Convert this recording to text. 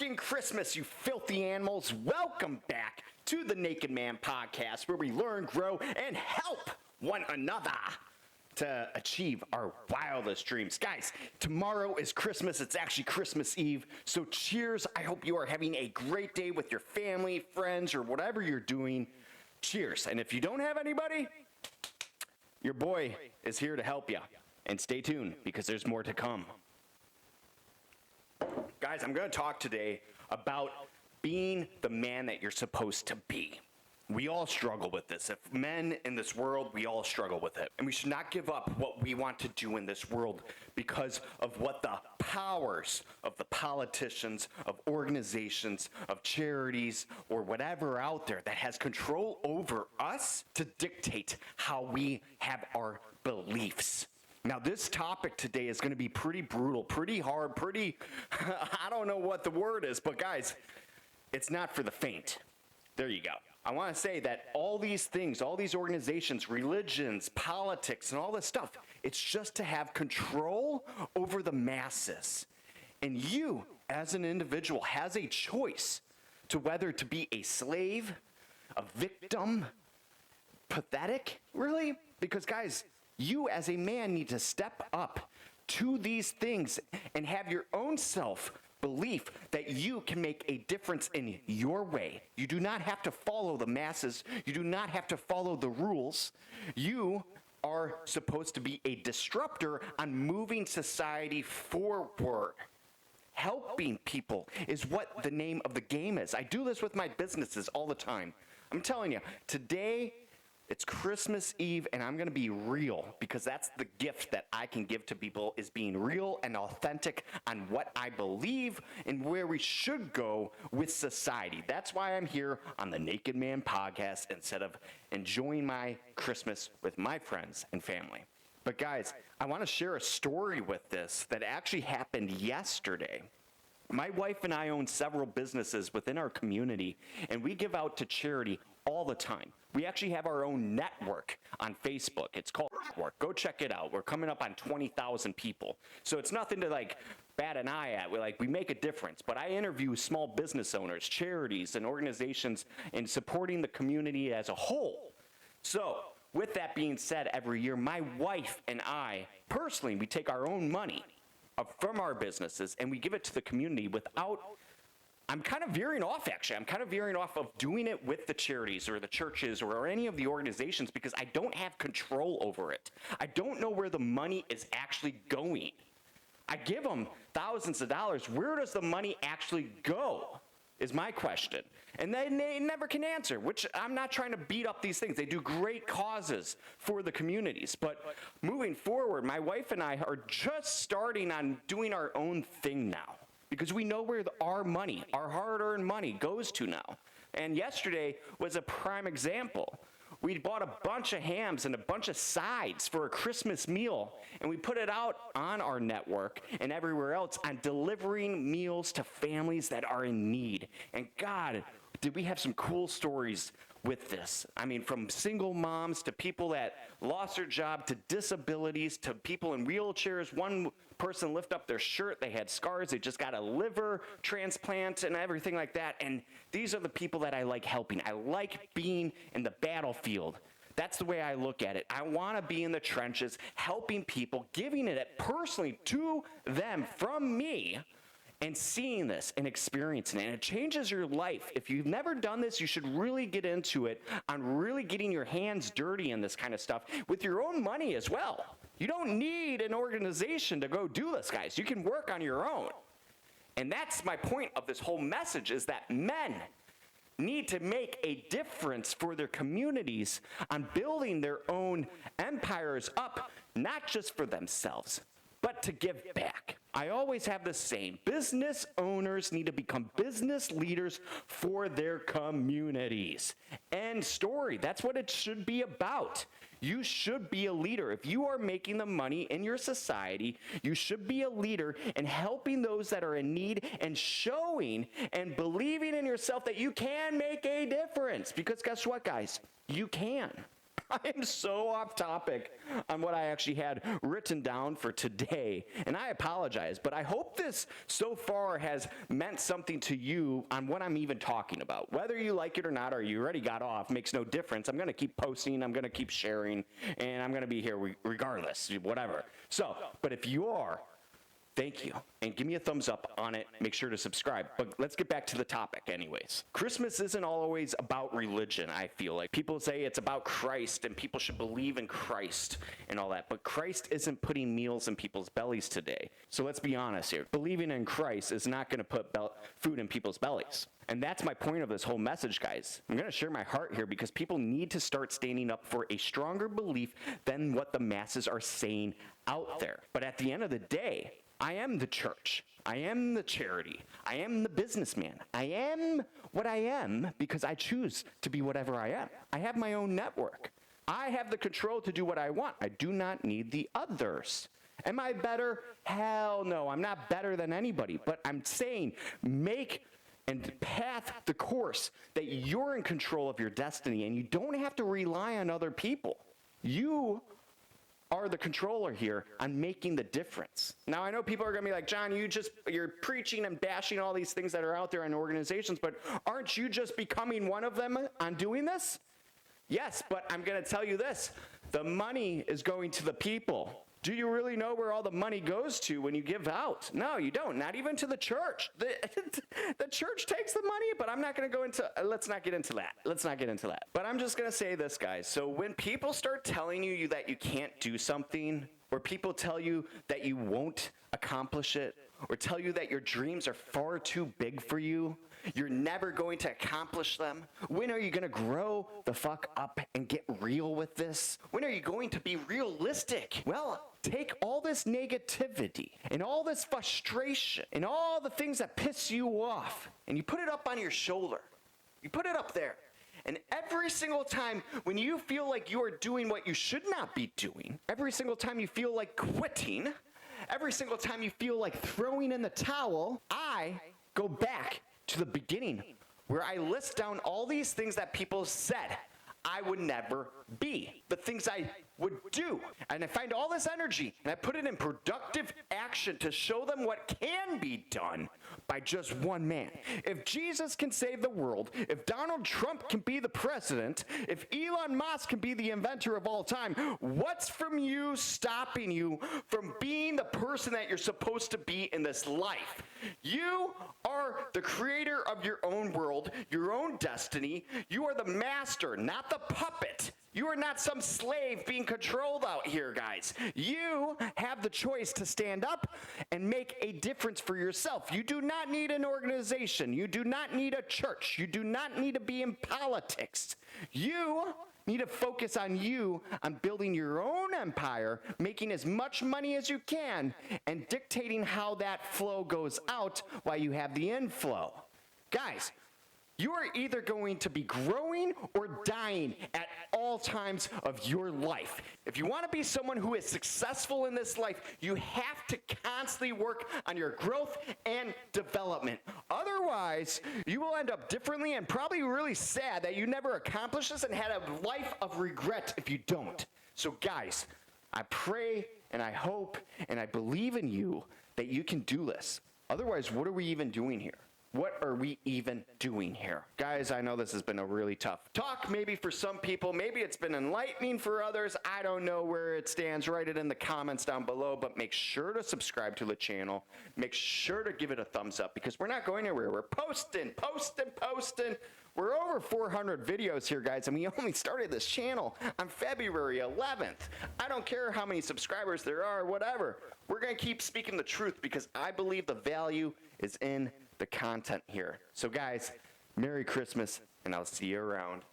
fucking Christmas, you filthy animals. Welcome back to the Naked Man Podcast, where we learn, grow, and help one another to achieve our wildest dreams. Guys, tomorrow is Christmas. It's actually Christmas Eve. So cheers. I hope you are having a great day with your family, friends, or whatever you're doing. Cheers. And if you don't have anybody, your boy is here to help you. And stay tuned, because there's more to come. Guys, I'm going to talk today about being the man that you're supposed to be. We all struggle with this. If men in this world, we all struggle with it. And we should not give up what we want to do in this world because of what the powers of the politicians, of organizations, of charities, or whatever out there that has control over us to dictate how we have our beliefs. Now, this topic today is going to be pretty brutal, pretty hard, I don't know what the word is, but guys, it's not for the faint. There you go. I want to say that all these things, all these organizations, religions, politics, and all this stuff, it's just to have control over the masses. And you, as an individual, has a choice to whether to be a slave, a victim, pathetic, really? Because guys, you as a man need to step up to these things and have your own self-belief that you can make a difference in your way. You do not have to follow the masses. You do not have to follow the rules. You are supposed to be a disruptor on moving society forward. Helping people is what the name of the game is. I do this with my businesses all the time. I'm telling you, today, it's Christmas Eve, and I'm going to be real, because that's the gift that I can give to people, is being real and authentic on what I believe and where we should go with society. That's why I'm here on the Naked Man Podcast instead of enjoying my Christmas with my friends and family. But guys, I want to share a story with this that actually happened yesterday. My wife and I own several businesses within our community, and we give out to charity all the time. We actually have our own network on Facebook. It's called Network. Go check it out. We're coming up on 20,000 people. So it's nothing to bat an eye at. We make a difference. But I interview small business owners, charities, and organizations in supporting the community as a whole. So with that being said, every year, my wife and I, personally, we take our own money from our businesses and we give it to the community without, I'm kind of veering off of doing it with the charities or the churches or any of the organizations, because I don't have control over it. I don't know where the money is actually going. I give them thousands of dollars. Where does the money actually go is my question. And they never can answer, which I'm not trying to beat up these things. They do great causes for the communities. But moving forward, my wife and I are just starting on doing our own thing now, because we know where our money, our hard-earned money, goes to now. And yesterday was a prime example. We bought a bunch of hams and a bunch of sides for a Christmas meal, and we put it out on our network and everywhere else on delivering meals to families that are in need. And God, did we have some cool stories with this. I mean, from single moms to people that lost their job, to disabilities, to people in wheelchairs. One person lifted up their shirt, they had scars, they just got a liver transplant and everything like that. And these are the people that I like helping. I like being in the battlefield. That's the way I look at it. I want to be in the trenches, helping people, giving it personally to them from me, and seeing this and experiencing it. And it changes your life. If you've never done this, you should really get into it on really getting your hands dirty in this kind of stuff with your own money as well. You don't need an organization to go do this, guys. You can work on your own. And that's my point of this whole message, is that men need to make a difference for their communities on building their own empires up, not just for themselves, but to give back. I always have the same. Business owners need to become business leaders for their communities. End story. That's what it should be about. You should be a leader. If you are making the money in your society, you should be a leader in helping those that are in need and showing and believing in yourself that you can make a difference. Because guess what, guys? You can. I am so off topic on what I actually had written down for today, and I apologize, but I hope this so far has meant something to you on what I'm even talking about. Whether you like it or not, or you already got off, makes no difference. I'm going to keep posting, I'm going to keep sharing, and I'm going to be here regardless, whatever. So, but if you are, thank you, and give me a thumbs up on it. Make sure to subscribe. But let's get back to the topic anyways. Christmas isn't always about religion, I feel like. People say it's about Christ, and people should believe in Christ and all that. But Christ isn't putting meals in people's bellies today. So let's be honest here. Believing in Christ is not going to put food in people's bellies. And that's my point of this whole message, guys. I'm going to share my heart here because people need to start standing up for a stronger belief than what the masses are saying out there. But at the end of the day, I am the church. I am the charity. I am the businessman. I am what I am because I choose to be whatever I am. I have my own network. I have the control to do what I want. I do not need the others. Am I better? Hell no. I'm not better than anybody. But I'm saying make and path the course that you're in control of your destiny and you don't have to rely on other people. You are the controller here on making the difference. Now, I know people are going to be like, John, you're preaching and bashing all these things that are out there in organizations, but aren't you just becoming one of them on doing this? Yes, but I'm going to tell you this. The money is going to the people. Do you really know where all the money goes to when you give out? No, you don't. Not even to the church. The church takes the money, but I'm not going to go into, let's not get into that. Let's not get into that. But I'm just going to say this, guys. So when people start telling you that you can't do something, or people tell you that you won't accomplish it, or tell you that your dreams are far too big for you, you're never going to accomplish them. When are you going to grow the fuck up and get real with this? When are you going to be realistic? Well, take all this negativity and all this frustration and all the things that piss you off and you put it up on your shoulder. You put it up there. And every single time when you feel like you are doing what you should not be doing, every single time you feel like quitting, every single time you feel like throwing in the towel, I go back to the beginning where I list down all these things that people said I would never be, the things I would do. And I find all this energy and I put it in productive action to show them what can be done by just one man. If Jesus can save the world, if Donald Trump can be the president, if Elon Musk can be the inventor of all time, what's from you stopping you from being the person that you're supposed to be in this life? You are the creator of your own world, your own destiny. You are the master, not the puppet. You are not some slave being controlled out here, guys. You have the choice to stand up and make a difference for yourself. You do not need an organization. You do not need a church. You do not need to be in politics. You need to focus on you, on building your own empire, making as much money as you can, and dictating how that flow goes out while you have the inflow. Guys, you are either going to be growing or dying at all times of your life. If you want to be someone who is successful in this life, you have to constantly work on your growth and development. Otherwise, you will end up differently and probably really sad that you never accomplished this and had a life of regret if you don't. So guys, I pray and I hope and I believe in you that you can do this. Otherwise, what are we even doing here? What are we even doing here? Guys, I know this has been a really tough talk, maybe for some people. Maybe it's been enlightening for others. I don't know where it stands. Write it in the comments down below, but make sure to subscribe to the channel. Make sure to give it a thumbs up because we're not going anywhere. We're posting. We're over 400 videos here, guys, and we only started this channel on February 11th. I don't care how many subscribers there are, whatever. We're going to keep speaking the truth because I believe the value is in the content here. So guys, Merry Christmas, and I'll see you around.